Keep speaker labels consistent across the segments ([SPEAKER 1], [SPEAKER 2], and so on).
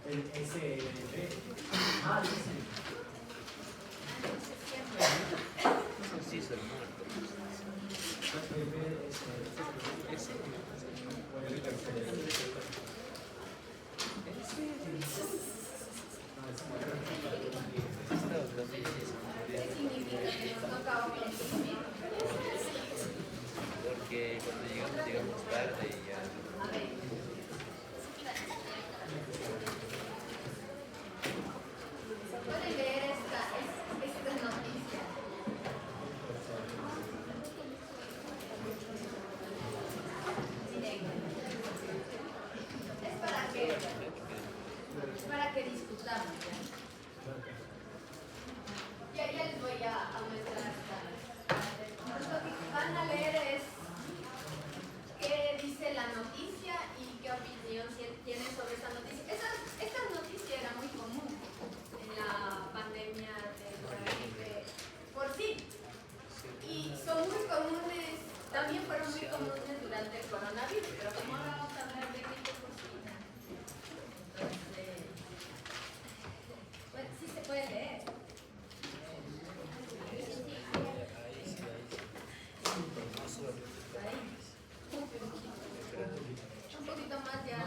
[SPEAKER 1] El SLB. Ah, sí.
[SPEAKER 2] Sí, soy muerto. Porque cuando llegamos tarde y ya.
[SPEAKER 3] Pueden leer esta noticia. Es para que discutamos. Ya les voy a mostrar. Lo que van a leer es qué dice la noticia y qué opinión tienen sobre esa noticia. Esta noticia era muy común en la pandemia de porcino. Y son muy comunes, también fueron muy comunes durante el coronavirus, pero como ahora vamos a hablar de gripe porcina, entonces, bueno, sí se puede leer. Ahí. Un poquito más ya.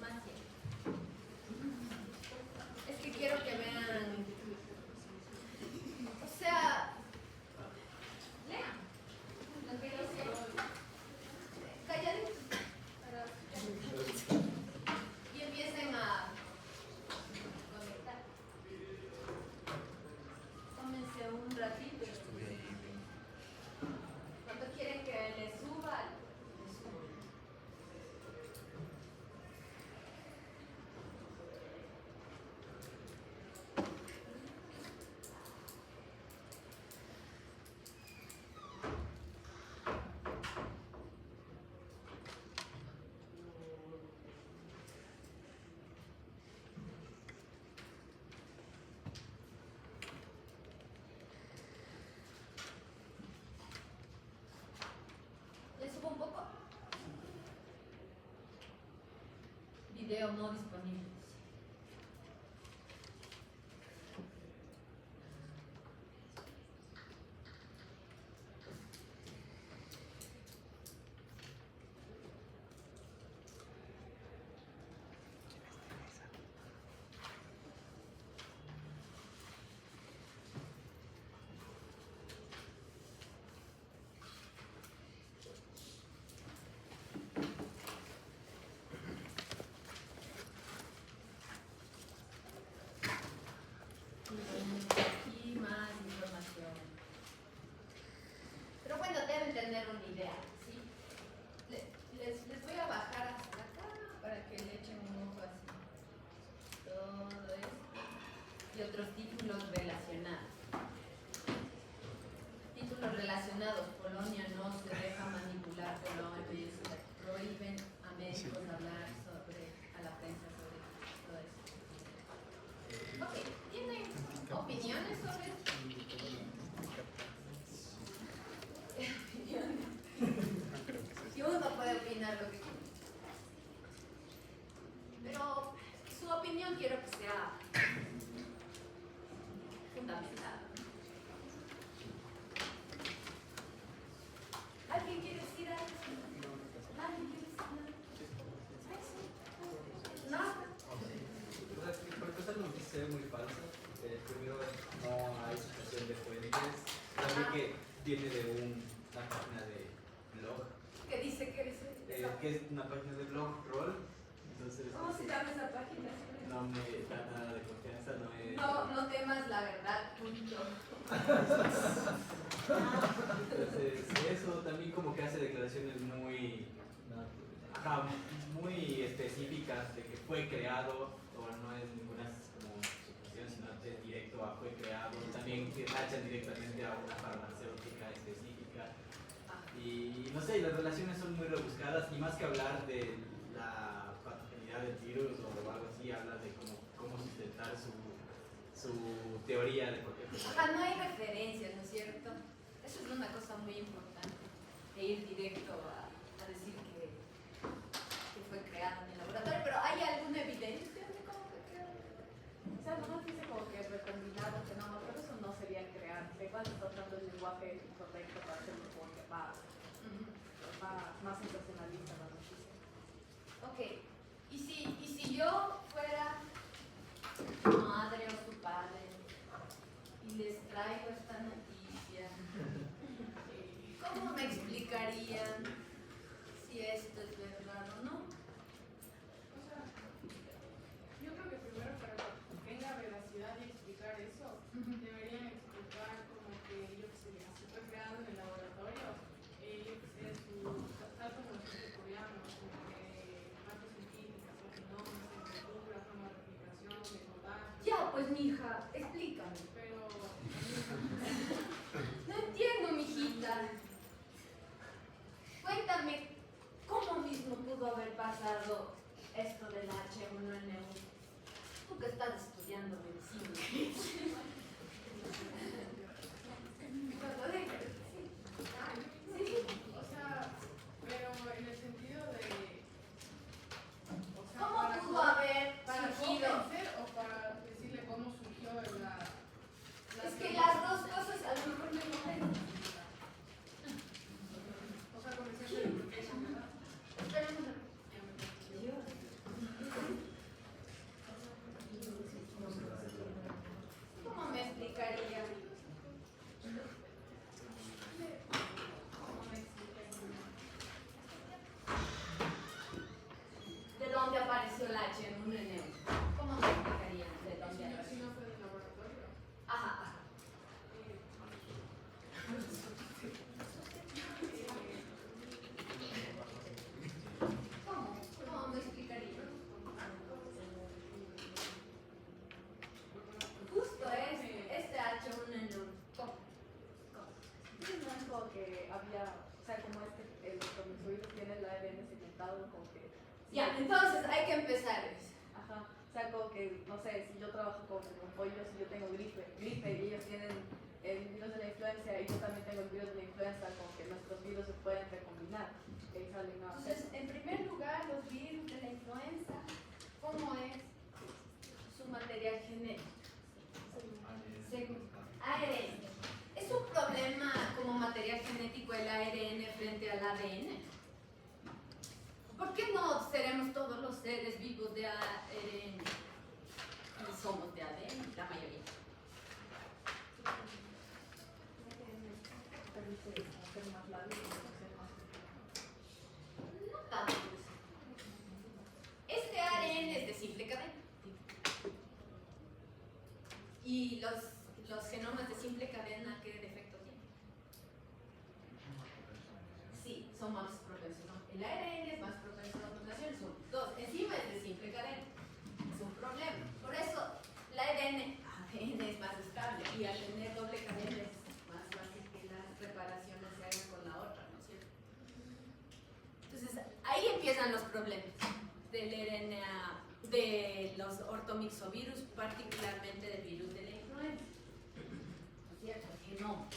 [SPEAKER 3] Más es que quiero que vean. O sea, lean lo que dice. Calladitos. Y empiecen a conectar. Tómense un ratito. Cuando quieren que les suba, les subo. ¿Les subo un poco? Video no disponible. Y más información. Pero bueno, deben tener una idea, ¿sí? Les voy a bajar hasta acá para que le echen un ojo así. Todo esto. Y otros títulos relacionados. Títulos relacionados. Polonia no se deja manipular por la OMS. Prohíben a médicos hablar a la prensa sobre todo eso. Ok, ¿tienen opiniones sobre esto? Y uno puede opinar lo que quiera. Pero su opinión quiero que sea fundamentada. ¿Alguien quiere decir algo? ¿Alguien quiere decir algo? ¿No?
[SPEAKER 4] Por empezar, la noticia se ve muy falsa. Primero, no hay citación de fuentes. También que viene de una página de blog.
[SPEAKER 3] ¿Qué dice?
[SPEAKER 4] Que es una página de blog, Roll. Entonces,
[SPEAKER 3] ¿Cómo se llama esa página?
[SPEAKER 4] no me da nada de confianza.
[SPEAKER 3] No temas la verdad, punto.
[SPEAKER 4] Entonces, eso también como que hace declaraciones muy específicas de que fue creado, o no es ninguna como suposición, sino es directo a fue creado. También que tachan directamente a una farmacéutica específica. Y no sé, las relaciones son muy rebuscadas, y más que hablar de la patogenidad del virus o algo así, habla de cómo sustentar su teoría de por qué fue creado.
[SPEAKER 3] No hay referencias, ¿no es cierto? Eso es una cosa muy importante, de ir directo a decir que fue creado en el laboratorio, pero hay mija, explícame.
[SPEAKER 5] Pero
[SPEAKER 3] No entiendo, mijita. Cuéntame, ¿cómo mismo pudo haber pasado esto del H1N1? Tú que estás estudiando medicina.
[SPEAKER 5] o sea, pero en el sentido de, o sea,
[SPEAKER 3] ¿Cómo
[SPEAKER 5] para
[SPEAKER 3] pudo haber
[SPEAKER 5] para
[SPEAKER 3] surgido?
[SPEAKER 5] convencer o para decirle cómo surgió la
[SPEAKER 3] Es que las dos cosas a lo mejor me convencen.
[SPEAKER 5] o sea, convencerse de por qué es verdad.
[SPEAKER 3] Espera un momento. ¿Cómo me explicaría? ¿Cómo me explicaría? ¿De dónde apareció el H1N1? ¿Cómo me explicaría de dónde
[SPEAKER 5] Si
[SPEAKER 3] apareció?
[SPEAKER 5] no fue del laboratorio.
[SPEAKER 3] Ajá, ajá. ¿Cómo? ¿Cómo me explicaría? Justo este H1N1. ¿Cómo? ¿Cómo?
[SPEAKER 6] Sí, no es como que había, o sea, como el cromosomito tiene el ARN segmentado, como que...
[SPEAKER 3] Ya, entonces hay que empezar.
[SPEAKER 6] Ajá, o sea, como que, no sé, si yo trabajo con pollos y yo tengo gripe y ellos tienen el virus de la influenza y yo también tengo el virus de la influenza, como que nuestros virus se pueden recombinar, que ahí salen nuevas
[SPEAKER 3] Entonces, en primer lugar, los virus de la influenza, ¿cómo es su material genético? ARN. ¿Es un problema como material genético el ARN frente al ADN? ¿Por qué no seremos todos los seres vivos de ARN? Y somos de ADN, la mayoría.
[SPEAKER 6] permite hacer más largos, hacer más...
[SPEAKER 3] No tanto. Este ARN es de simple cadena. Y los genomas de simple cadena, ¿qué defecto tienen? Sí, son más propensos. ¿No? El ARN es más propenso a las mutaciones. Son dos. Encima es de simple cadena. Es un problema. Por eso, el ADN es más estable. Y al tener doble cadena es más fácil que las reparaciones se hagan con la otra, ¿no es cierto? Entonces, ahí empiezan los problemas del RNA, de los ortomixovirus, particularmente del virus de la influenza. ¿No es cierto? El genoma.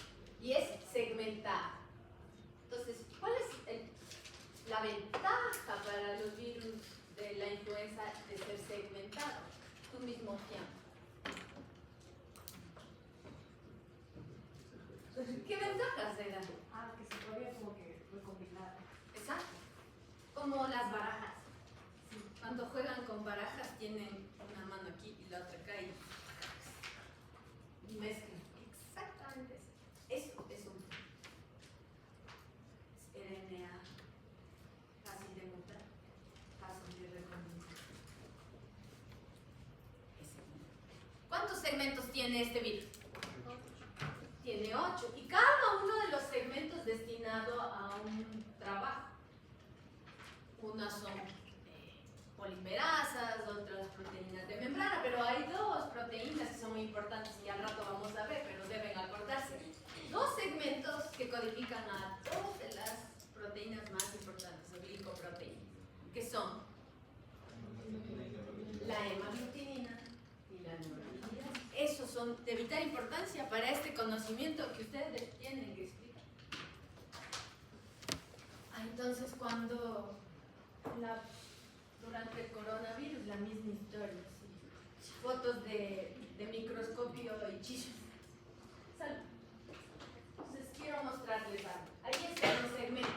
[SPEAKER 3] Y es segmentado. Entonces, ¿cuál es la ventaja para los virus de la influenza de ser segmentados? Tú mismo llamas. ¿Qué ventajas le da?
[SPEAKER 6] Ah, que se podría como que recombinar.
[SPEAKER 3] Exacto. Como las barajas. Cuando juegan con barajas tienen una mano aquí y la otra acá y mezclan. Exactamente eso. Eso es un RNA fácil de mutar, fácil de recombinar. ¿Cuántos segmentos tiene este virus? Tiene 8 y cada uno de los segmentos destinado a un trabajo. Unas son polimerasas, otras proteínas de membrana, pero hay dos proteínas que son muy importantes y al rato vamos a ver, pero deben acordarse. Dos segmentos que codifican a dos de las proteínas más importantes, o glicoproteínas, que son la hemaglutinina y la neuraminidasa. Esos son de vital importancia para este conocimiento que ustedes tienen que explicar. Entonces, cuando durante el coronavirus, la misma historia, ¿sí? Fotos de microscopio y chismes. Salud. Entonces, quiero mostrarles algo. Ahí están los segmentos.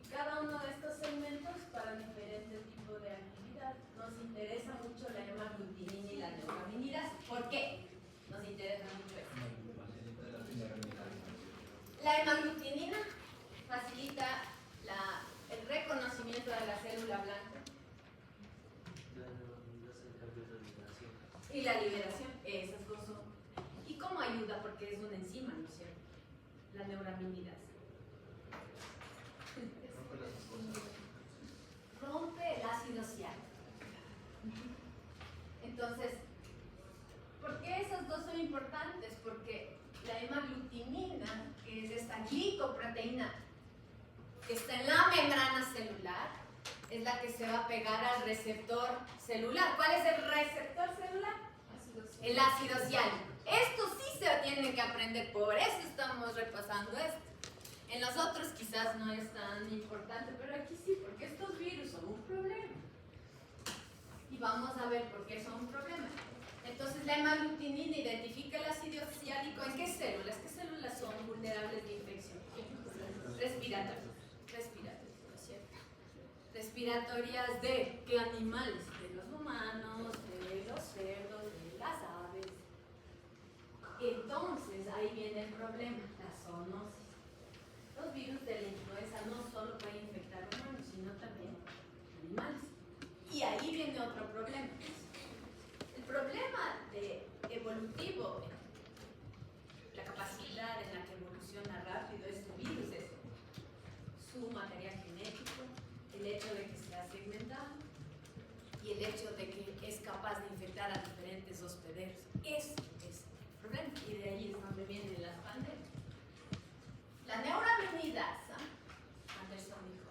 [SPEAKER 3] Y cada uno de estos segmentos para diferentes tipos de actividad. Nos interesa mucho la hemaglutinina y la neuraminidasa. ¿Por qué? Nos interesa mucho eso. La hemaglutinina facilita el reconocimiento de la célula blanca y la liberación. Esas dos son. ¿Y cómo ayuda? Porque es una enzima, ¿no es cierto? La neuraminidasa. Rompe el ácido ciálico. está en la membrana celular es la que se va a pegar al receptor celular. ¿Cuál es el receptor celular? El ácido ciálico. Esto sí se tiene que aprender, por eso estamos repasando esto. En los otros quizás no es tan importante, pero aquí sí, porque estos virus son un problema. Y vamos a ver por qué son un problema. Entonces la hemaglutinina identifica el ácido ciálico en qué células. ¿Qué células son vulnerables de infección? Respiratorias. Respiratorias, ¿no es cierto? Respiratorias de qué animales? De los humanos, de los cerdos, de las aves. Entonces ahí viene el problema, la zoonosis. Los virus de la influenza no solo pueden infectar humanos, sino también animales. Y ahí viene otro problema. El problema evolutivo, la capacidad en la que evoluciona rápido este virus es su material genético, el hecho de que sea segmentado y el hecho de que es capaz de infectar a diferentes hospederos. Eso es el problema y de ahí es donde vienen las pandemias. La neuraminidasa, Anderson dijo,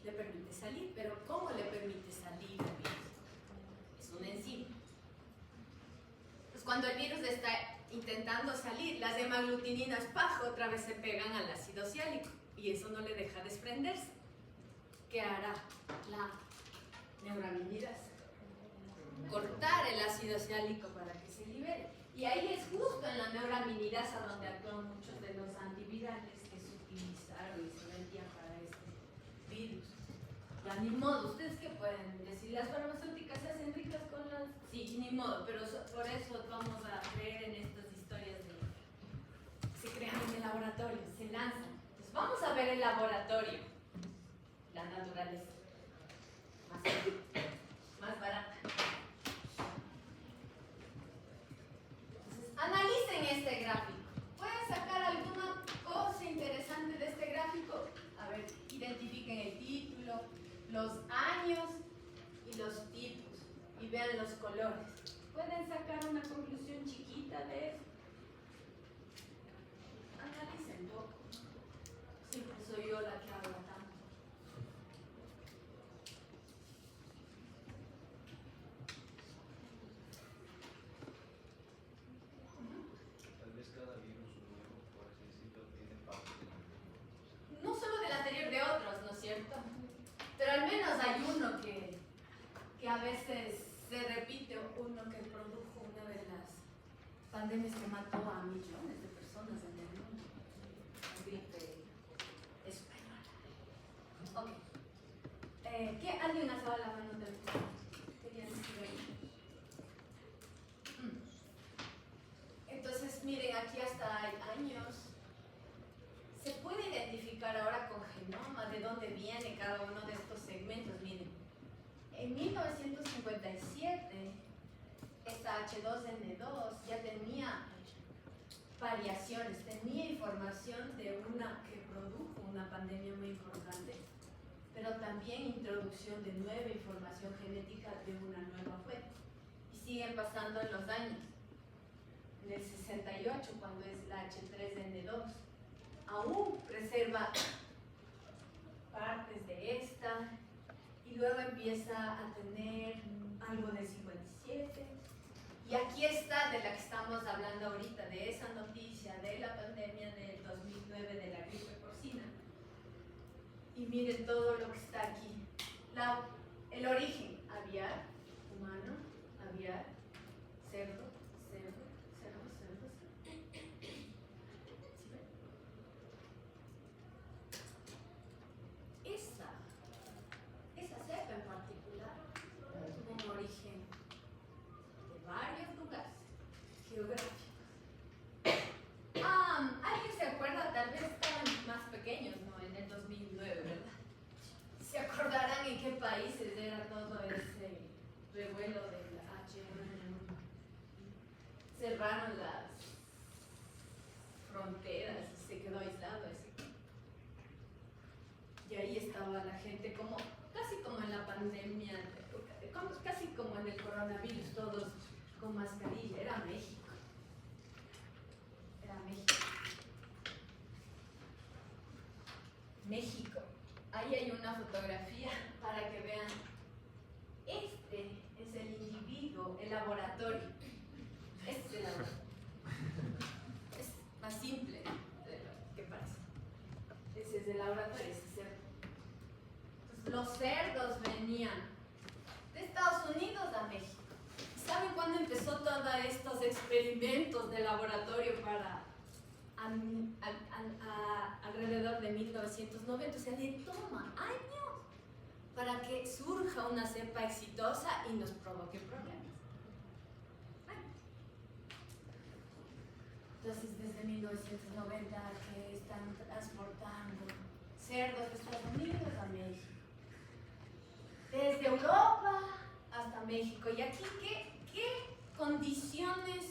[SPEAKER 3] le permite salir, pero ¿cómo le permite salir al virus? Es una enzima. Pues cuando el virus está intentando salir, las hemaglutininas, otra vez se pegan al ácido ciálico y eso no le deja desprenderse. ¿Qué hará la neuraminidasa? Cortar el ácido ciálico para que se libere. Y ahí es justo en la neuraminidasa donde actúan muchos de los antivirales que se utilizaron y se vendían para este virus. Ya ni modo, ¿ustedes qué pueden decir? ¿Las farmacéuticas se hacen ricas con las...? Sí, ni modo, pero por eso vamos a creer en estas historias de... Se crean en el laboratorio, se lanzan. Entonces vamos a ver el laboratorio, la naturaleza, más barata. Entonces, analicen este gráfico. ¿Pueden sacar alguna cosa interesante de este gráfico? A ver, identifiquen el título, los años y los tipos y vean los colores. ¿Pueden sacar una conclusión chiquita de eso? Analicen un poco. Siempre soy yo la que habla tanto.
[SPEAKER 2] Tal vez cada virus nuevo, por así decirlo, tiene parte de la misma.
[SPEAKER 3] No solo del anterior, de otros, ¿no es cierto? Pero al menos hay uno que a veces se repite, uno que produjo una de las pandemias que mató a millones de personas en el mundo, la gripe española. Ok. ¿Qué? ¿Alguien alzaba la mano del quería decir ahí? Entonces, miren, aquí hasta hay años. Se puede identificar ahora con genoma de dónde viene cada uno de estos segmentos. Miren, en 1957, esta H2N2 ya tenía variaciones, tenía información de una que produjo una pandemia muy importante, pero también introducción de nueva información genética de una nueva fuente. Y siguen pasando en los años. En el 68, cuando es la H3N2, aún preserva partes de esta y luego empieza a tener algo de 57 y aquí está de la que estamos hablando ahorita, de esa noticia de la pandemia del 2009 de la gripe porcina y miren todo lo que está aquí, el origen aviar, humano, aviar, cerdo, cerdo, cerdo, cerdo, cerdo. Esa cepa en particular tuvo un origen de varios lugares geográficos. ¿Alguien se acuerda? Tal vez estaban más pequeños, ¿no? En el 2009, ¿verdad? ¿Se acordarán en qué países era todo ese revuelo de la H1N1? Cerraron las fronteras y se quedó aislado ese. Y ahí estaba la gente como, casi como en la pandemia, casi como en el coronavirus, todos con mascarilla. Era México. Era México. México. Ahí fotografía para que vean. Este es el individuo, el laboratorio. Este es el laboratorio. Es más simple de lo que parece. Ese es el laboratorio, ese es cerdo. Entonces, los cerdos venían de Estados Unidos a México. ¿Saben cuándo empezó todos estos experimentos de laboratorio para alrededor de 1990? O sea, le toma años para que surja una cepa exitosa y nos provoque problemas. Entonces, desde 1990 que están transportando cerdos de Estados Unidos a México. Desde Europa hasta México. ¿Y aquí qué condiciones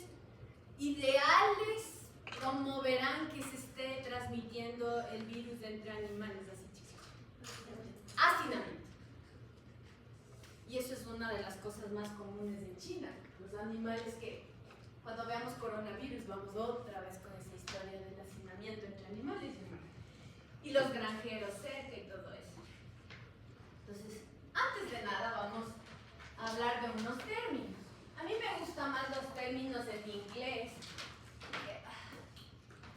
[SPEAKER 3] ideales promoverán que se esté transmitiendo el virus entre animales así chicos? Hacinamiento. Y eso es una de las cosas más comunes en China. Los animales que, cuando veamos coronavirus, vamos otra vez con esa historia del hacinamiento entre animales y humanos. Y los granjeros cerca y todo eso. Entonces, antes de nada vamos a hablar de unos términos. A mí me gustan más los términos en inglés.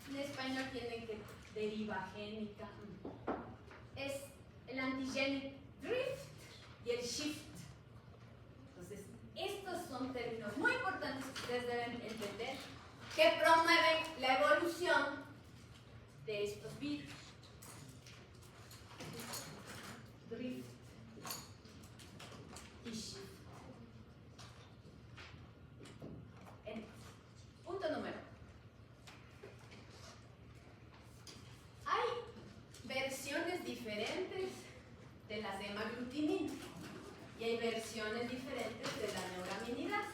[SPEAKER 3] En español tienen que deriva génica. Es el antigenic drift y el shift. Entonces, estos son términos muy importantes que ustedes deben entender que promueven la evolución de estos virus. Drift y shift. Punto número. Hay versiones diferentes de las hemaglutininas y hay versiones diferentes de la neuraminidasa.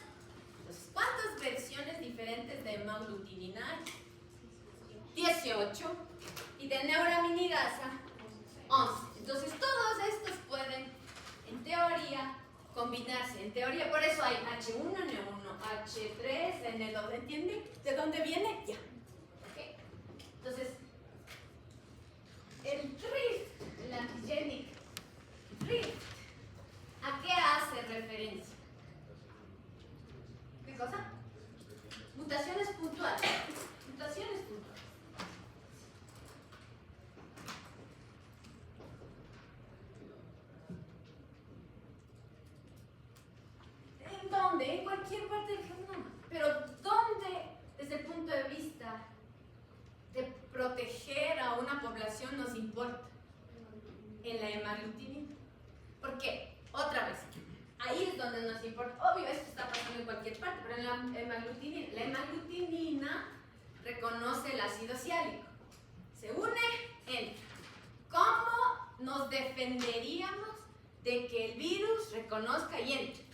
[SPEAKER 3] Entonces, ¿cuántas versiones diferentes de hemaglutinina hay? 18. Y de neuraminidasa, 11. Entonces, todos estos pueden, en teoría, combinarse. En teoría, por eso hay H1, N1, H3, N2. ¿Entienden? ¿De dónde viene? Ya. ¿Ok? Entonces, el drift, el antigenic drift, ¿a qué hace referencia? ¿Qué cosa? Mutaciones puntuales. Mutaciones puntuales. ¿En dónde? En cualquier parte del genoma. Pero ¿dónde, desde el punto de vista de proteger a una población, nos importa? En la hemaglutinina. ¿Por qué? Otra vez. Ahí es donde nos importa. Obvio, esto está pasando en cualquier parte, pero en la hemaglutinina reconoce el ácido ciálico. Se une, entra. ¿Cómo nos defenderíamos de que el virus reconozca y entre?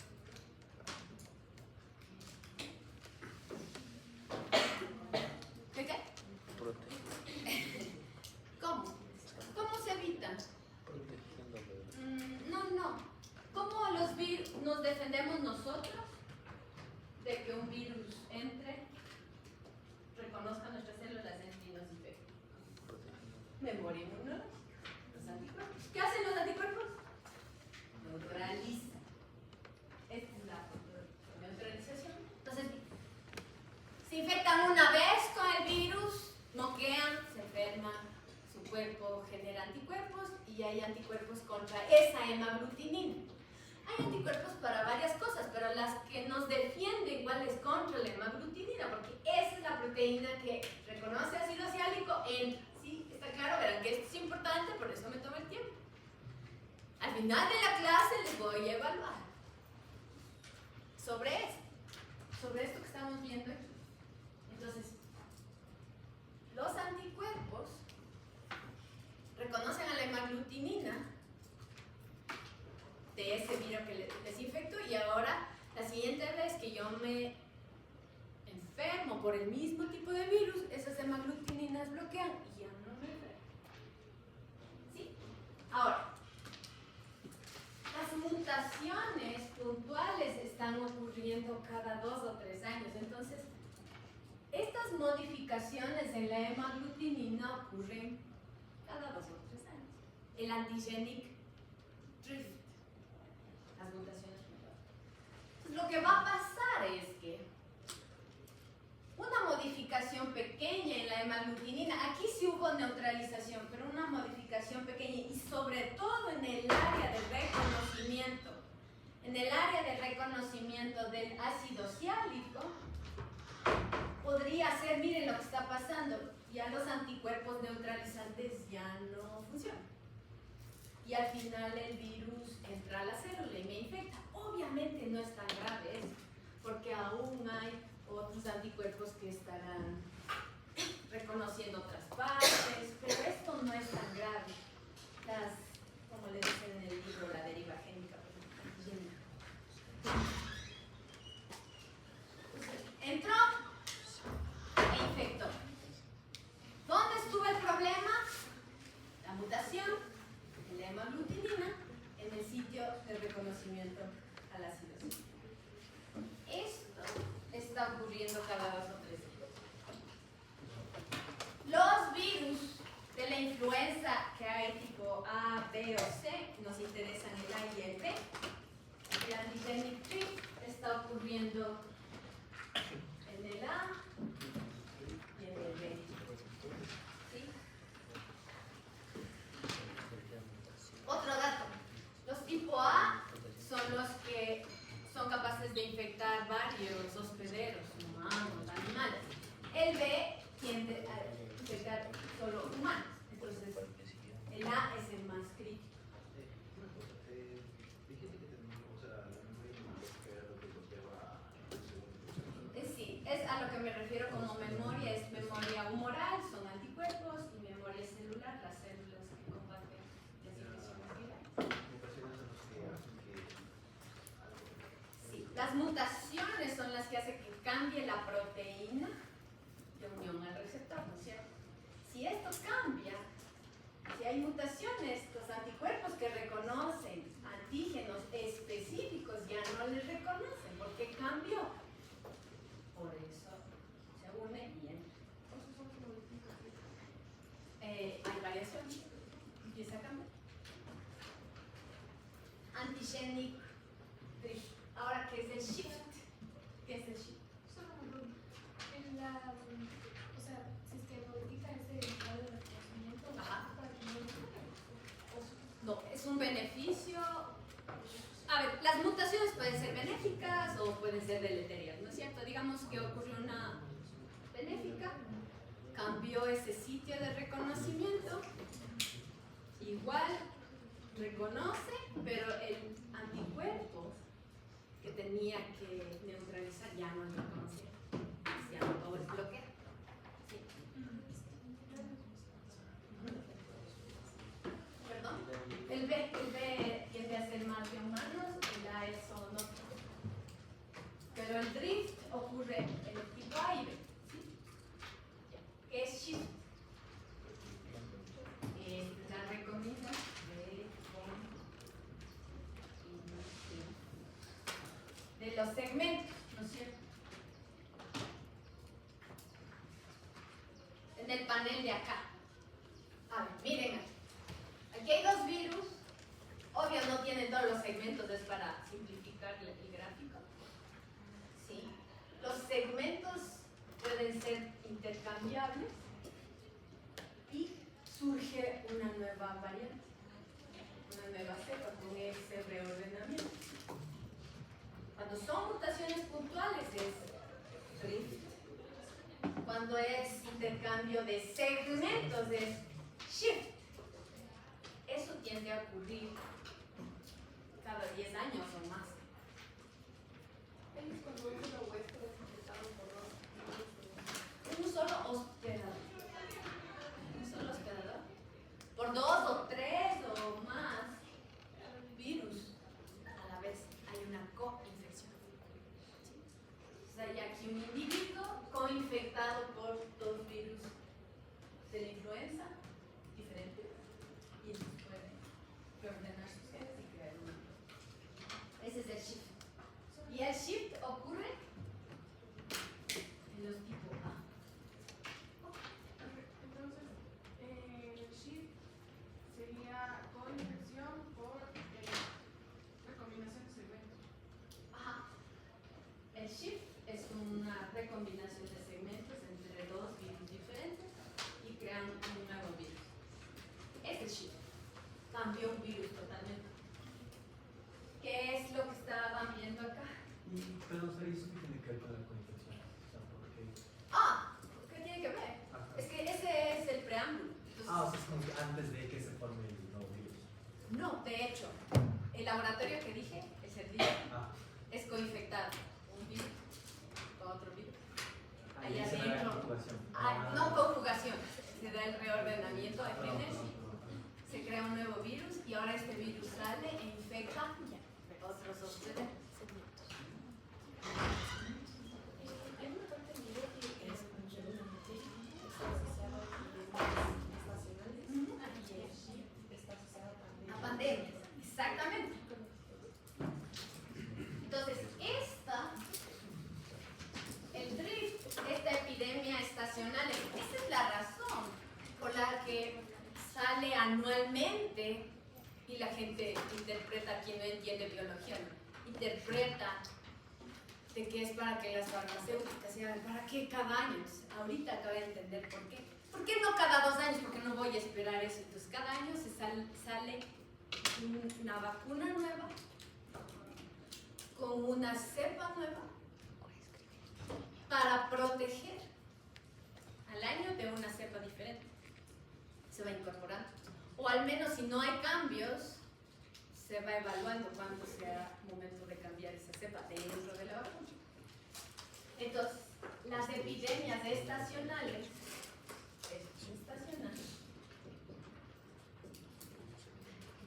[SPEAKER 3] ¿Qué? ¿Cómo? ¿Cómo se evitan? No. ¿Cómo nos defendemos nosotros de que un virus entre, reconozca nuestras células y nos infecte? Memoria inmunológica. Los anticuerpos. ¿Qué hacen los anticuerpos? Neutralizan. Esta es la neutralización. Entonces, se infectan una vez con el virus, moquean, se enferman, su cuerpo genera anticuerpos y hay anticuerpos contra esa hemaglutinina. Hay anticuerpos para varias cosas, pero las que nos defienden igual es contra la hemaglutinina, porque esa es la proteína que reconoce ácido ciálico, entra. ¿Sí? ¿Está claro? Verán que esto es importante, por eso me toma el tiempo. Al final de la clase les voy a evaluar sobre esto que estamos viendo aquí. Entonces, los anticuerpos reconocen a la hemaglutinina de ese virus que les infectó, y ahora la siguiente vez que yo me enfermo por el mismo tipo de virus, esas hemaglutininas bloquean y ya no me enfermo. ¿Sí? Ahora, las mutaciones puntuales están ocurriendo cada 2 o 3 años, entonces estas modificaciones en la hemaglutinina ocurren cada 2 o 3 años. El antigenic drift, las mutaciones puntuales. Entonces, lo que va a pasar es que una modificación pequeña en la hemaglutinina, aquí sí hubo neutralización, pero una modificación pequeña y sobre todo en el área de reconocimiento, del ácido siálico, podría ser, miren lo que está pasando, ya los anticuerpos neutralizantes ya no funcionan. Y al final el virus entra a la célula y me infecta. Obviamente no es tan grave eso, porque aún hay otros anticuerpos que estarán reconociendo otras partes, pero esto no es tan grave. Como le dicen en el libro, la deriva génica. Entró e infectó. ¿Dónde estuvo el problema? La mutación en la hemaglutinina en el sitio de reconocimiento al ácido cítrico. Esto está ocurriendo cada 2 o 3 días. Los virus de la influenza que hay tipo A, B o C, nos interesan el A y el B. El antigenic drift está ocurriendo en el A y en el B. ¿Sí? Otro dato. Los tipo A son los que son capaces de infectar varios hospederos, humanos, animales. El B tiende a infectar solo humanos. Entonces, el A es el más crítico.
[SPEAKER 2] Dijiste que tenemos, o sea, la memoria inmunológica era lo que bloqueaba el segundo proceso.
[SPEAKER 3] Sí, es a lo que me refiero como memoria, es memoria humoral, son anticuerpos, y memoria celular, las células que combaten las infecciones virales.
[SPEAKER 2] Mutaciones son las que hacen que algo.
[SPEAKER 3] Sí, las mutaciones son las que hacen que cambie la proteína de unión al receptor, ¿no es cierto? Si esto cambia, si hay mutaciones, los anticuerpos que reconocen antígenos específicos ya no les reconocen, porque cambió. Por eso se une y entra. Hay variación, empieza a cambiar. Antigenic drift. Ahora, ¿qué es el shift? ¿Qué es el shift?
[SPEAKER 7] Solo una pregunta. O sea, si es que modifica ese grado de reconocimiento,
[SPEAKER 3] Ajá.
[SPEAKER 7] para que no
[SPEAKER 3] No, es un beneficio. A ver, las mutaciones pueden ser benéficas o pueden ser deleterias, ¿no es cierto? Digamos que ocurrió una benéfica, cambió ese sitio de reconocimiento, igual reconoce, pero el anticuerpo que tenía que neutralizar ya no lo reconocía, ya no todo es bloqueo. Sí. Perdón. El B tiende a ser más de humanos, el A es zoonótico. Pero el drift ocurre en el tipo A y B, ¿sí? ¿Qué es shift? La recomienda de los segmentos, ¿no es cierto? En el panel de acá. A ver, miren aquí. Aquí hay 2 virus, obvio no tienen todos los segmentos, es para simplificar el gráfico. ¿Sí? Los segmentos pueden ser intercambiables y surge una nueva variante, una nueva cepa con ese reordenamiento. Cuando son mutaciones puntuales es drift. Cuando es intercambio de segmentos es shift. Eso tiende a ocurrir cada 10 años o más.
[SPEAKER 5] Es cuando un solo huésped es infectado por 2 virus.
[SPEAKER 3] Un solo hospedador. Un solo hospedador. Por 2 o 3 o más virus a la vez hay una co-infección. ¿Sí? O sea, hay aquí un individuo co-infectado por 2 virus de la influenza diferentes y eso puede reordenar sus genes y crear un. Ese es el shift. Y el shift ocurre recombinación de segmentos entre dos virus diferentes y crean un nuevo virus. Ese es shift. Cambió un virus totalmente. ¿Qué es lo que estaban viendo acá?
[SPEAKER 1] Pero, o sea, ¿eso qué tiene que ver con la coinfección? O sea, ¿por qué?
[SPEAKER 3] ¿Qué tiene que ver?
[SPEAKER 1] Ajá.
[SPEAKER 3] Es que ese es el preámbulo. Entonces,
[SPEAKER 1] O sea, es como que antes de que se forme el nuevo virus.
[SPEAKER 3] no, de hecho, el laboratorio que dije, el servicio, es coinfectar un virus con otro virus.
[SPEAKER 1] Ahí
[SPEAKER 3] Allá
[SPEAKER 1] se da la
[SPEAKER 3] adentro.
[SPEAKER 1] conjugación.
[SPEAKER 3] No conjugación, se da el reordenamiento de genes, se crea un nuevo virus y ahora este virus sale e infecta otros segmentos.
[SPEAKER 7] Hay una parte del video que es regularmente está asociado a epidemias estacionales y el shift está asociado también
[SPEAKER 3] A pandemias, exactamente. Entonces, el drift, esta epidemia estacional, esa es la razón por la que sale anualmente y la gente interpreta, quien no entiende biología, ¿no? Interpreta de que es para que las farmacéuticas sean, ¿para qué cada año? Entonces, ahorita acabo de entender por qué. ¿Por qué no cada 2 años? Porque no voy a esperar eso. Entonces, cada año sale una vacuna nueva con una cepa nueva para proteger al año de una cepa diferente. Se va incorporando. O al menos si no hay cambios, se va evaluando cuándo sea momento de cambiar esa cepa dentro de la vacuna. Entonces, las epidemias estacionales,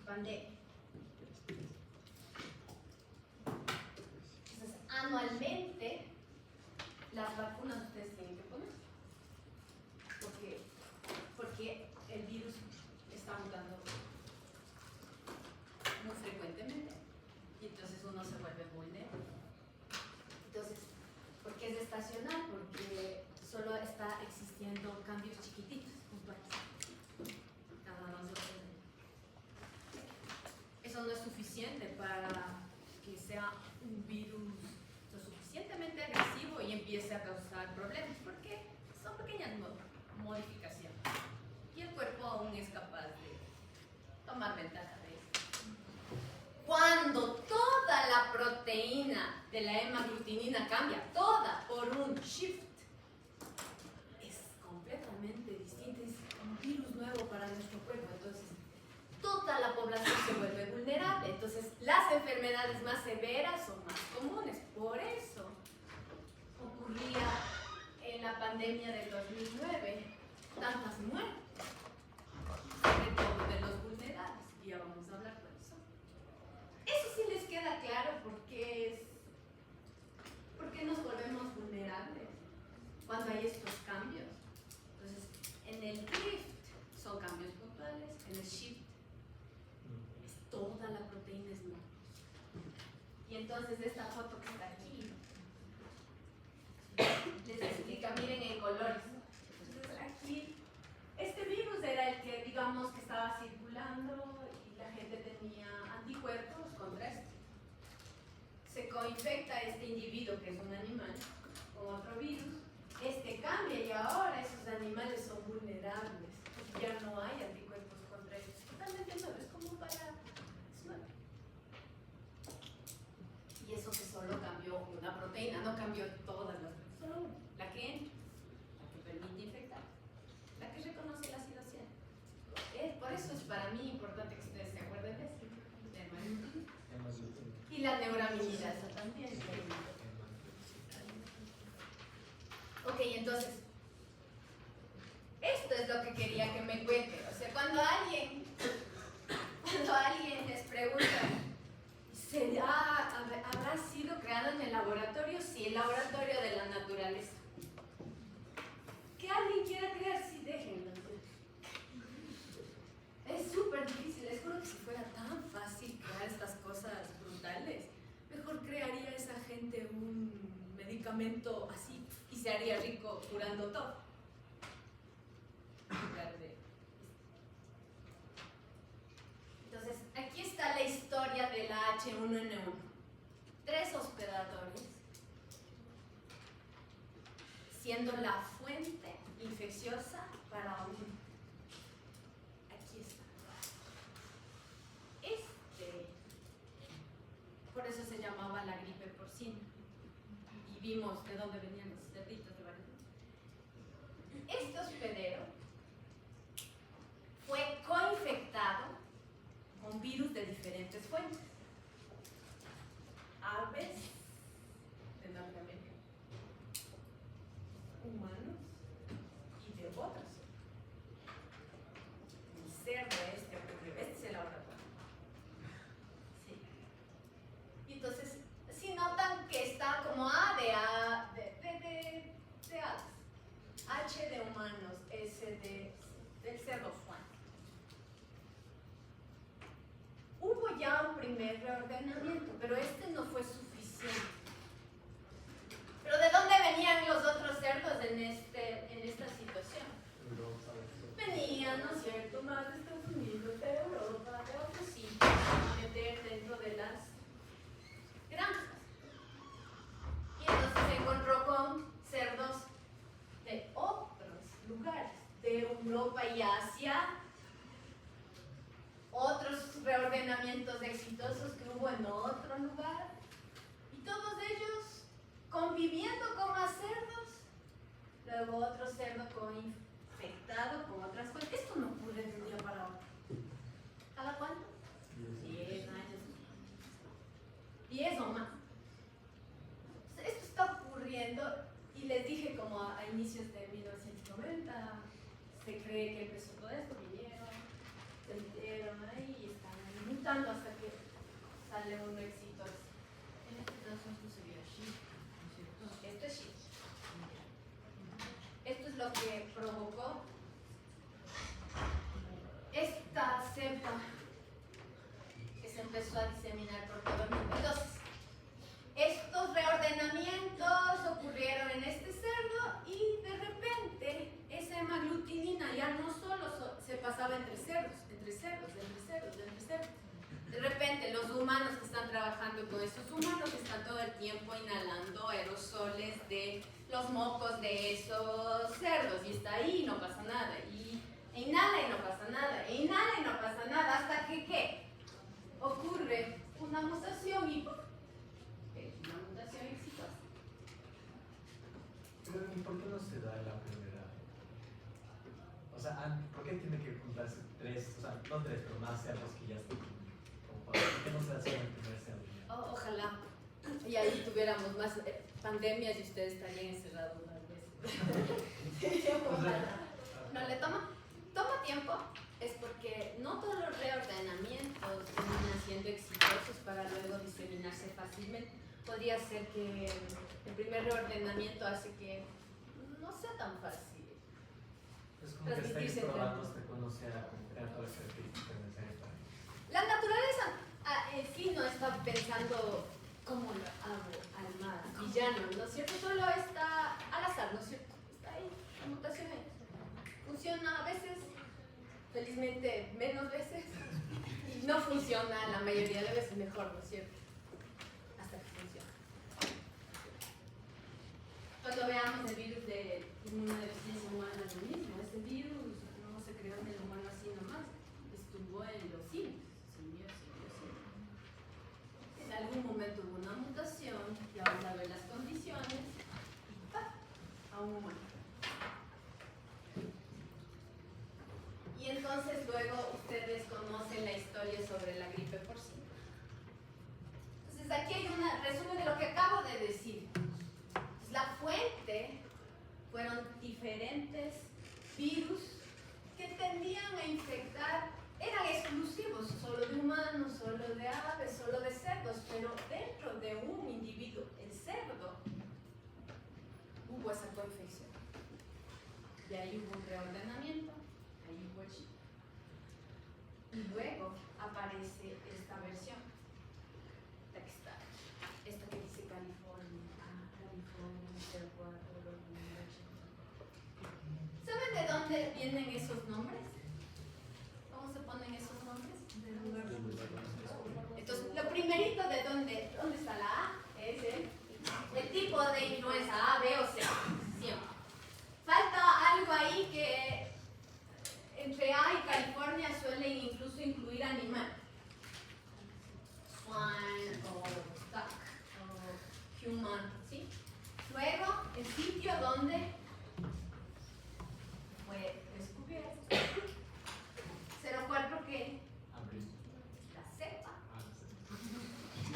[SPEAKER 3] pandemia. Entonces, anualmente, las vacunas ustedes tienen que poner. Porque el virus está mutando muy frecuentemente y entonces uno se vuelve vulnerable. Entonces, ¿por qué es estacional? Porque solo está existiendo cambios chiquititos, puntuales, cada 2 o 3 años. Eso no es suficiente para que sea un virus lo suficientemente agresivo y empiece a causar problemas, porque son pequeñas modificaciones y el cuerpo aún es capaz de tomar ventaja de eso. Cuando toda la proteína de la hemaglutinina cambia, toda por un shift, es completamente distinto, es un virus nuevo para nuestro cuerpo. Entonces, toda la población se vuelve vulnerable. Entonces, las enfermedades más severas son más comunes. Por eso ocurría en la pandemia del 2009 tantas muertes, sobre todo de los vulnerables. Y ya vamos a hablar de eso. Eso sí les queda claro por qué nos volvemos vulnerables cuando hay estos cambios. Entonces, en el drift son cambios puntuales, en el shift es toda la proteína es nueva. Y entonces esta foto que está aquí les explica, miren en colores. Entonces aquí, este virus era el que digamos que estaba circulando y la gente tenía anticuerpos contra esto. Se coinfecta este individuo, que es un animal, con otro virus. Este cambia y ahora esos animales son vulnerables. Ya no hay anticuerpos contra ellos. Totalmente nuevo, es como para... es nuevo. Y eso que solo cambió una proteína, no cambió todas las proteínas, solo una. La que entra, la que permite infectar, la que reconoce la situación. Por eso es para mí importante que ustedes se acuerden de esto. Y la neuraminidasa también. Ok, entonces, esto es lo que quería que me cuenten. O sea, cuando alguien les pregunta, ¿habrá sido creado en el laboratorio? Sí, el laboratorio de la naturaleza. Que alguien quiera crear, sí, déjenlo. Es súper difícil, les juro que si fuera tan fácil crear estas cosas brutales, mejor crearía esa gente un medicamento así y se haría rico curando todo. Entonces, aquí está la historia de la H1N1. 3 hospedadores siendo la fuente infecciosa para un. Aquí está. Por eso se llamaba la gripe porcina. Y vimos de dónde venían los cerditos de varios. Este hospedero fue coinfectado con virus de diferentes fuentes. Aves de Norteamérica, humanos y de otras. El cerdo ocurrió, este es el laboratorio. Sí. Y entonces, si notan que está como A de aves, H de humanos, S del cerdo Juan. Hubo ya un primer reordenamiento, pero este no fue suficiente. ¿Pero de dónde venían los otros cerdos en esta situación? Venían, ¿no es cierto?, más de Estados Unidos, de Europa, de otros sitios, a meter dentro de las granjas. Y entonces se encontró con cerdos de otros lugares, de Europa y Asia, otros reordenamientos exitosos que hubo en otro lugar, y todos ellos conviviendo con más cerdos, luego otro cerdo infectado con otras cosas. Esto no ocurre de un día para otro. ¿Cada cuánto? 10 años. 10 o más. Esto está ocurriendo, y les dije como a inicios de 1990, se cree que empezó todo esto, vinieron, se metieron ahí y están ahí mutando hasta que sale un exitoso. En este caso esto sería Shi, ¿no es cierto? Esto es Shi. Esto es lo que provocó esta cepa que se empezó a diseminar por todo el mundo. Entonces, estos reordenamientos ocurrieron en este cerdo y de repente esa hemaglutinina ya no solo se pasaba entre cerdos. De repente los humanos que están trabajando con estos humanos están todo el tiempo inhalando aerosoles de los mocos de esos cerdos y está ahí y no pasa nada. Y inhala y no pasa nada, e inhala y no pasa nada, hasta que ¿qué? Ocurre una mutación y ¡pum! Una mutación exitosa.
[SPEAKER 1] Pero ¿y por qué no se da la primera? O sea, ¿por qué tiene que juntarse tres, o sea, no tres, pero más cerdos que ya están como para, ¿por qué no se da solo el primer cerdo?
[SPEAKER 3] Ojalá. Y ahí tuviéramos más pandemias y ustedes estarían encerrados más veces. Ojalá. No le toma tiempo, es porque no todos los reordenamientos terminan siendo exitosos para luego diseminarse fácilmente. Podría ser que el primer reordenamiento hace que no sea tan fácil.
[SPEAKER 1] Es como que
[SPEAKER 3] transmitirse
[SPEAKER 1] estáis
[SPEAKER 3] entre
[SPEAKER 1] probando hasta conocer a crear todas las características necesarias para
[SPEAKER 3] la naturaleza en sí no está pensando cómo lo hago al más villano, ¿no es cierto? Solo está al azar, ¿no es cierto? Está ahí, la mutación ahí. Funciona a veces, felizmente menos veces, y no funciona la mayoría de veces mejor, ¿no es cierto? Hasta que funciona. Cuando veamos el virus de inmunodeficiencia humana, es lo mismo. Ese virus no se creó en el humano así nomás, estuvo en los simios. En algún momento hubo una mutación, ya vamos a ver las condiciones, y ¡paf! A un humano. Y entonces luego ustedes conocen la historia sobre la gripe porcina. Entonces aquí hay un resumen de lo que acabo de decir. Pues la fuente fueron diferentes virus que tendían a infectar, eran exclusivos, solo de humanos, solo de aves, solo de cerdos, pero dentro de un individuo, el cerdo, hubo esa coinfección. Y ahí hubo un reordenamiento, ahí hubo el chip. Y luego aparece esta versión, la que está, esta que dice California, California, 04, 2008. ¿Saben de dónde vienen esos nombres? ¿Cómo se ponen esos nombres? Entonces, lo primerito de dónde está la A es el tipo de influenza A, B o C, siempre. ahí que entre A y California suelen incluso incluir animal. Swan o duck o human, ¿sí? Luego, el sitio donde fue descubierto. 04 que
[SPEAKER 1] Abril.
[SPEAKER 3] la cepa.
[SPEAKER 1] Ah, sí.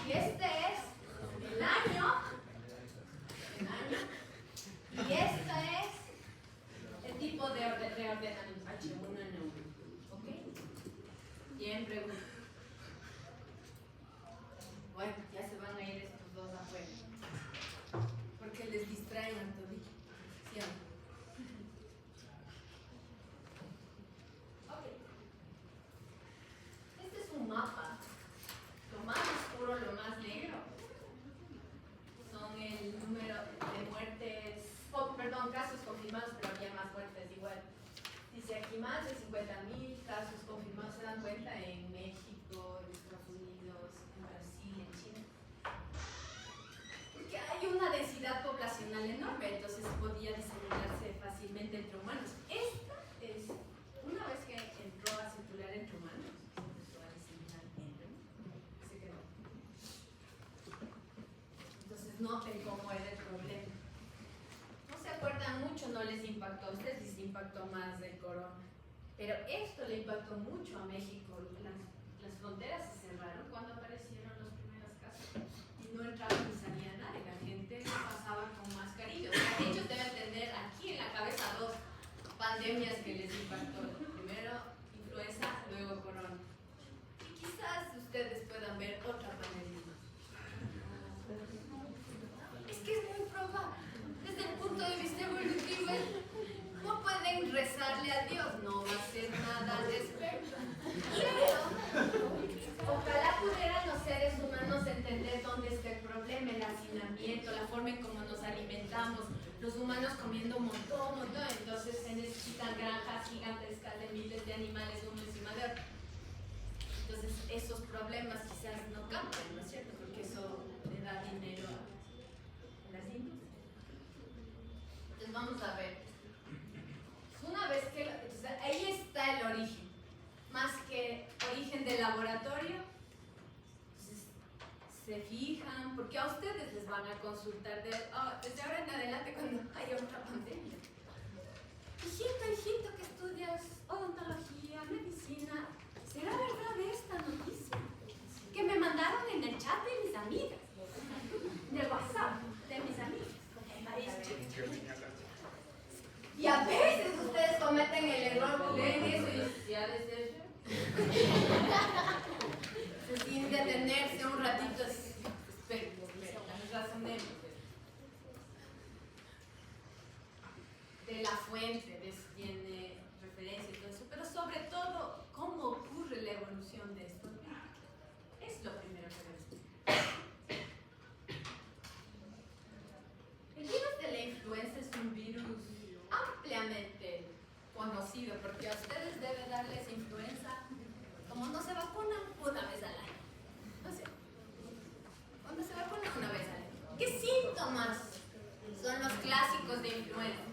[SPEAKER 3] Y este es el año. Y este es el tipo de reordenamiento. H1N1. ¿Ok? Bien, pregunta. Bueno, ya se van a ir estos dos afuera. Porque les distraen a todito. ¿Sí o no? Ok. Este es un mapa. Lo más oscuro, lo más negro, son el número de muertes, casos confirmados, pero había más muertes igual. Dice aquí más de 50.000 casos confirmados, se dan cuenta, en México, en Estados Unidos, en Brasil, en China. Porque hay una densidad poblacional enorme, entonces podía diseminarse fácilmente entre humanos. Esta es, una vez que entró a circular entre humanos, se empezó a diseminar entre humanos. Se quedó. Entonces noten cómo era el problema. No se acuerdan mucho, no les impactó a ustedes, les impactó más del corona. Pero esto le impactó mucho a México. Las fronteras se cerraron cuando aparecieron los primeros casos. Y no entraba ni salía nadie. La gente pasaba con mascarilla. O sea, ellos deben tener aquí en la cabeza dos pandemias que les impactó. Primero influenza, luego corona. Y quizás ustedes puedan ver otra pandemia. Es que es muy probable. Desde el punto de vista evolutivo, no pueden rezarle a Dios, no va a hacer nada al respecto. Pero ojalá pudieran los seres humanos entender dónde está el problema, el hacinamiento, la forma en cómo nos alimentamos, los humanos comiendo un montón, entonces se necesitan granjas gigantescas de miles de animales uno encima de otro. Entonces esos problemas quizás no cambian, ¿no es cierto? Porque eso le da dinero a las industrias. Entonces vamos a ver. Una vez que, entonces, ahí está el origen, más que origen de laboratorio. Entonces se fijan, porque a ustedes les van a consultar desde ahora en adelante cuando haya otra pandemia. Hijito que estudias odontología, medicina, ¿será verdad esta noticia? Que me mandaron en el chat de mis amigas, en el WhatsApp de mis amigas. Ahí está. Y a veces ustedes cometen el error, leen eso y dicen, ya de ser sin detenerse un ratito, razonemos de la fuente, de si tiene referencia y todo eso, pero sobre todo, cómo ocurre la evolución de estos virus. Es lo primero que debes explicar. El virus de la influenza es un virus ampliamente conocido, porque a ustedes debe darles influenza, como no se vacunan, una vez al año. No sé, cuando se vacunan una vez al año. ¿Qué síntomas son los clásicos de influenza?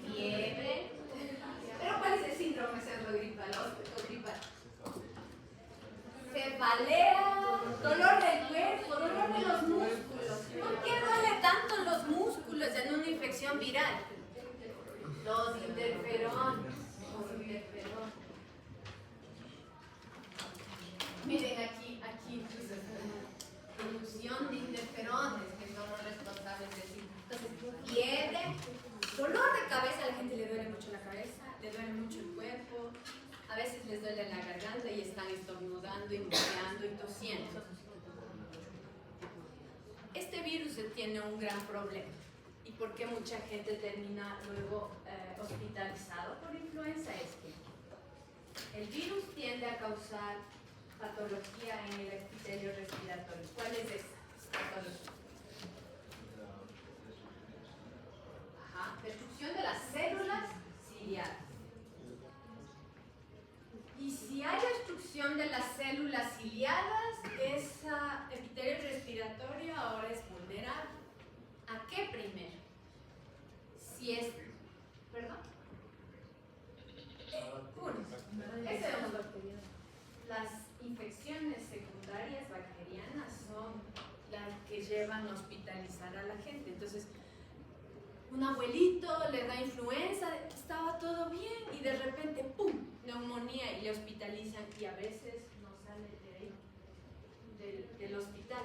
[SPEAKER 3] Fiebre. ¿Pero cuál es el síndrome cervogripal o gripal? Cefalea, dolor del cuerpo, dolor de los músculos. ¿Por qué duele tanto los músculos en una infección viral? Los interferones. Miren aquí producción de interferones, que son los responsables del síndrome. Entonces, fiebre, dolor de cabeza, a la gente le duele mucho la cabeza, le duele mucho el cuerpo, a veces les duele la garganta y están estornudando y moqueando y tosiendo. Este virus tiene un gran problema. ¿Y por qué mucha gente termina luego hospitalizado por influenza? Es que el virus tiende a causar patología en el epitelio respiratorio. ¿Cuál es esa patología? Destrucción de las células ciliadas. Y si hay destrucción de las células ciliadas, ese epitelio respiratorio ahora es vulnerable. ¿A qué primero? Si es llevan a hospitalizar a la gente. Entonces, un abuelito le da influenza, estaba todo bien y de repente, ¡pum!, neumonía y le hospitalizan y a veces no sale de ahí, del hospital.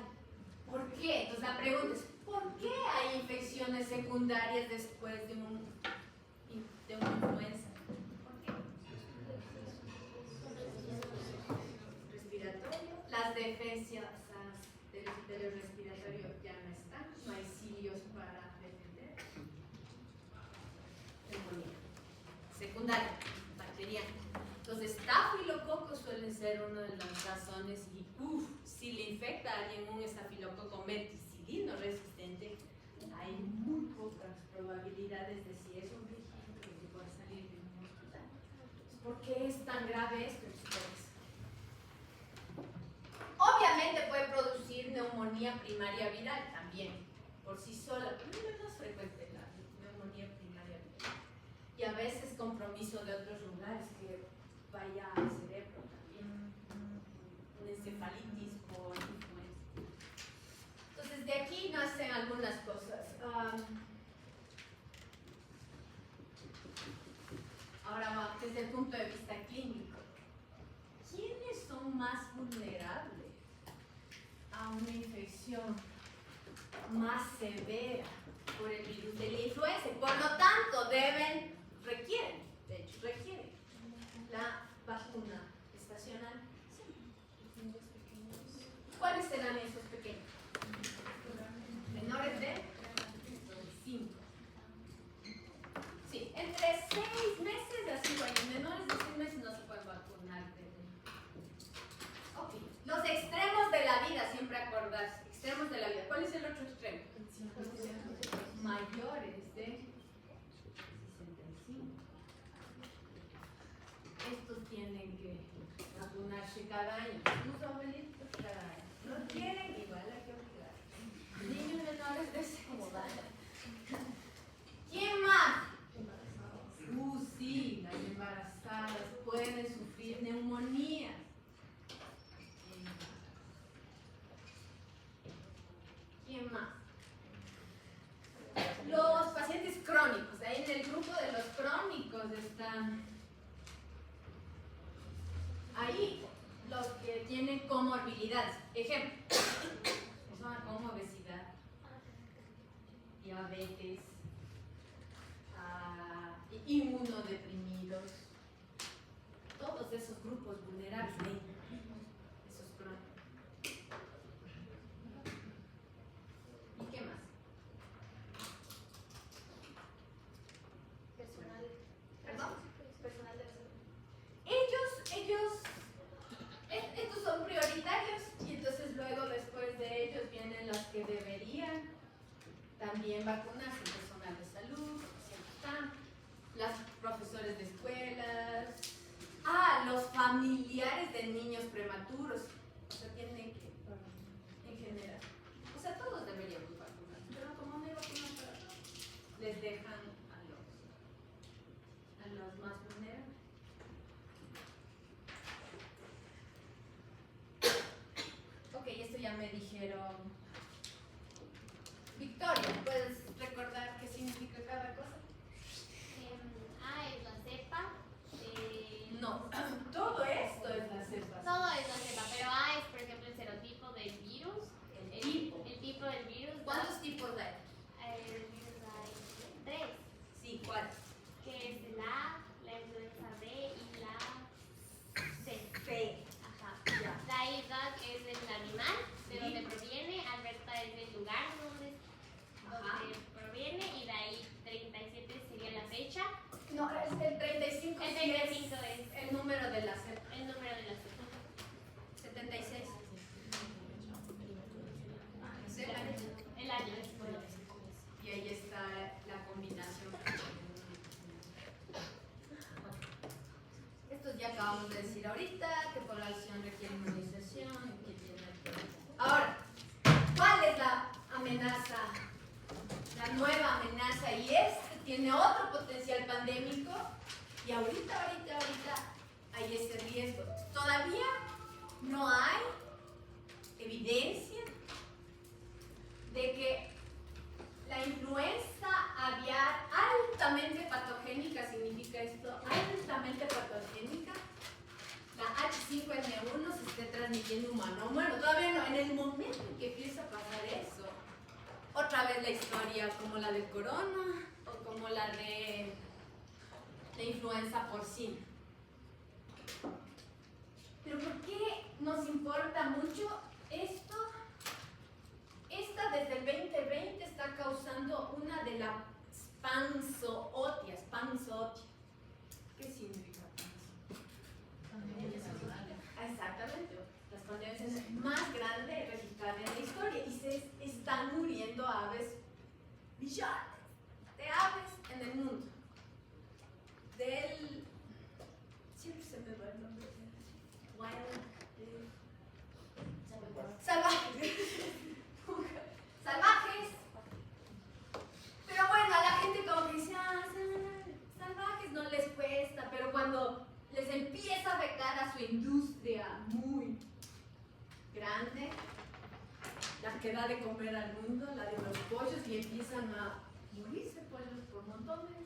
[SPEAKER 3] ¿Por qué? Entonces la pregunta es, ¿por qué hay infecciones secundarias después de una influenza? ¿Por qué? Respiratorio. Las defensas del respiratorio ya no están, no hay cilios para defender. Neumonía. Secundaria, bacteriana. Entonces, estafilococos suelen ser una de las razones y, si le infecta a alguien un estafilococo meticilino resistente, hay muy pocas probabilidades de si es un viejito que pueda salir de un hospital. Entonces, ¿por qué es tan grave esto, ustedes? Obviamente puede producir neumonía primaria viral también, por sí sola, pero es menos frecuente la neumonía primaria viral. Y a veces compromiso de otros lugares que vaya al cerebro también, una encefalitis por influenza. Entonces de aquí nacen algunas cosas. Ahora va desde el punto de vista clínico. ¿Quiénes son más vulnerables a una infección más severa por el virus de la influenza? Por lo tanto, requieren la vacuna estacional. ¿Cuáles serán esos pequeños? Menores de 5. Sí, entre 6 meses a 5 años. Menores de 6 meses no se pueden vacunar. Ok, los extremos de la vida, siempre acordarse. Extremos de la vida. ¿Cuál es el otro extremo? Mayores de 65. Estos tienen que vacunarse cada año. Tus abuelitos cada año. No quieren, igual hay que obligar. Niños menores de 6. ¿Quién más? Sí, las embarazadas pueden sufrir neumonía. ¿Quién más? Los pacientes crónicos. Ahí en el grupo de los crónicos están ahí los que tienen comorbilidades. Ejemplo, personas con obesidad, diabetes, inmunodeprimidos, todos esos grupos vulnerables ahí, esos crónicos. ¿Y qué más?
[SPEAKER 7] Personal.
[SPEAKER 3] ¿Perdón?
[SPEAKER 7] Personal de la salud.
[SPEAKER 3] Estos son prioritarios y entonces luego después de ellos vienen los que deberían también vacunarse, el personal de salud, siempre están, los profesores de escuelas, los familiares de niños prematuros, o sea, tienen que, en general, o sea, todos deberíamos vacunarse, pero como no hay vacunas para todos, les dejan a los más vulnerables. Ok, esto ya me dijeron. Victoria, ¿puedes recordar qué significa cada cosa?
[SPEAKER 8] A es la cepa.
[SPEAKER 3] No, todo esto es la cepa.
[SPEAKER 8] Todo es la cepa, pero A es, por ejemplo, el serotipo del virus.
[SPEAKER 3] El tipo.
[SPEAKER 8] El tipo del virus.
[SPEAKER 3] ¿Cuántos tipos hay?
[SPEAKER 8] El virus hay 3,
[SPEAKER 3] Sí, ¿cuál?
[SPEAKER 8] que es la influenza B y la C.
[SPEAKER 3] C.
[SPEAKER 8] Ajá.
[SPEAKER 3] Ya.
[SPEAKER 8] La IDAC es del animal, de
[SPEAKER 3] Sí.
[SPEAKER 8] donde proviene. Alberta es del lugar donde
[SPEAKER 3] Ajá.
[SPEAKER 8] proviene. Y de ahí 37 sería la fecha.
[SPEAKER 3] No, es el 35.
[SPEAKER 8] El
[SPEAKER 3] sí
[SPEAKER 8] 35 es
[SPEAKER 3] el número de la cepa.
[SPEAKER 8] el número de la cepa.
[SPEAKER 3] 76. Es el año.
[SPEAKER 8] El año.
[SPEAKER 3] Y ahí está la combinación. Estos ya acabamos de decir ahorita, que población requiere inmunización. Y que tiene... Ahora, ¿cuál es la amenaza? La nueva amenaza, y tiene otro potencial pandémico, y ahorita hay ese riesgo. Todavía no hay evidencia es la historia como la del corona o como la de influenza porcina. Pero ¿por qué nos importa mucho esto? Esta desde el 2020 está causando una de las panzootias. ¿Qué significa panzo? Exactamente, las pandemias más grandes registradas en la historia y se están muriendo aves, millones de aves en el mundo. Siempre se me va el nombre. Salvajes. Salvajes. Pero bueno, a la gente como que dice, salvajes no les cuesta, pero cuando les empieza a afectar a su industria muy grande, la que da de comer al mundo, la de los pollos, y empiezan a morirse pollos por montones,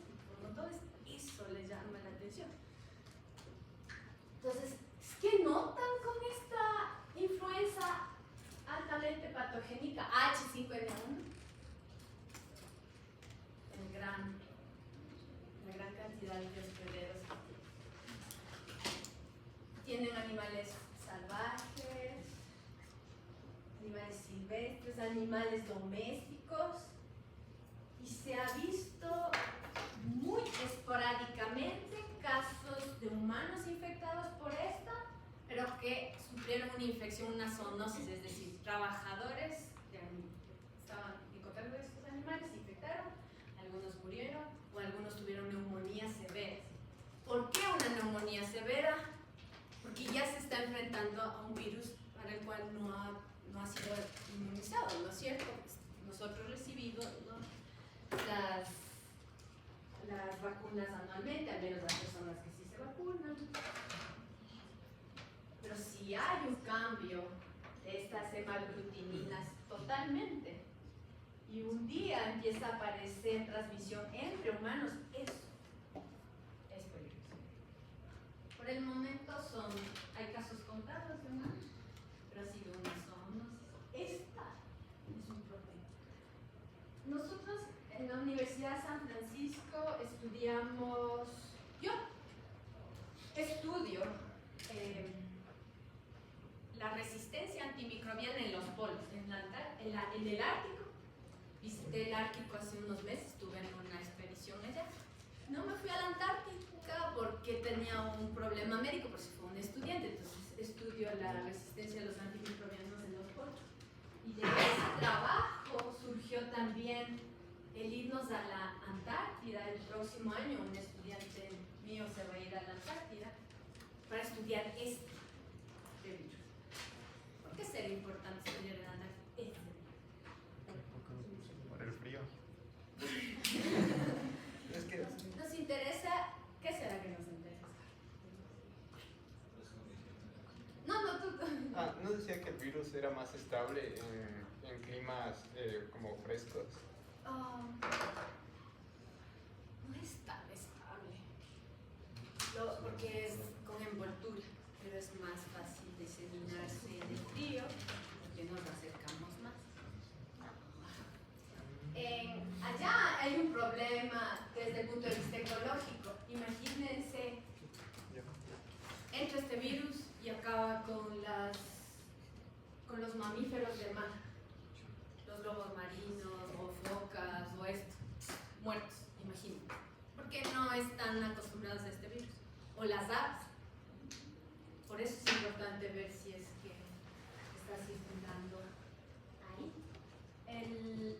[SPEAKER 3] eso les llama la atención. Entonces, ¿qué notan con esta influenza altamente patogénica H5N1? La gran cantidad de hospederos que tienen animales salvajes, animales silvestres, animales domésticos, y se ha visto muy esporádicamente casos de humanos infectados por esta, pero que sufrieron una infección, una zoonosis, es decir, trabajadores que estaban en contacto con estos animales se infectaron, algunos murieron o algunos tuvieron neumonía severa. ¿Por qué una neumonía severa? Porque ya se está enfrentando a un virus para el cual no ha sido inmunizado, ¿no es cierto? Nosotros recibimos, ¿no?, las vacunas anualmente, al menos las personas que sí se vacunan. Pero si hay un cambio de estas hemaglutininas totalmente, y un día empieza a aparecer transmisión entre humanos, eso es peligroso. Por el momento hay casos contados de humanos, pero ha sido una zoonosis. Esta es un problema. Nosotros en la Universidad de San Francisco yo estudio la resistencia antimicrobiana en los polos, en el Ártico. Visité el Ártico hace unos meses, estuve en una expedición allá. No me fui a la Antártica porque tenía un problema médico, por si fue un estudiante, entonces estudio la resistencia de los antimicrobianos en los polos. Y de ese trabajo surgió también el irnos a la Antártida. El próximo año un estudiante mío se va a ir a la Antártida para estudiar este virus. ¿Por qué sería importante estudiar en la Antártida?
[SPEAKER 9] Por el frío.
[SPEAKER 2] Es que
[SPEAKER 3] Nos interesa, ¿qué será que nos interesa?
[SPEAKER 9] ¿No decía que el virus era más estable en climas como frescos?
[SPEAKER 3] No es tan estable, porque es con envoltura, pero es más fácil diseminarse en el frío porque nos acercamos más. Allá hay un problema desde el punto de vista ecológico. Imagínense, entra este virus y acaba con los mamíferos del mar, los lobos marinos o focas o esto, muertos, imagínense, porque no están acostumbrados a este virus, o las aves. Por eso es importante ver si es que está circulando ahí.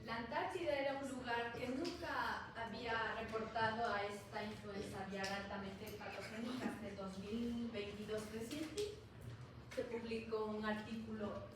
[SPEAKER 3] La Antártida era un lugar que nunca había reportado a esta influenza aviar altamente patogénica. Hasta el 2022 reciente se publicó un artículo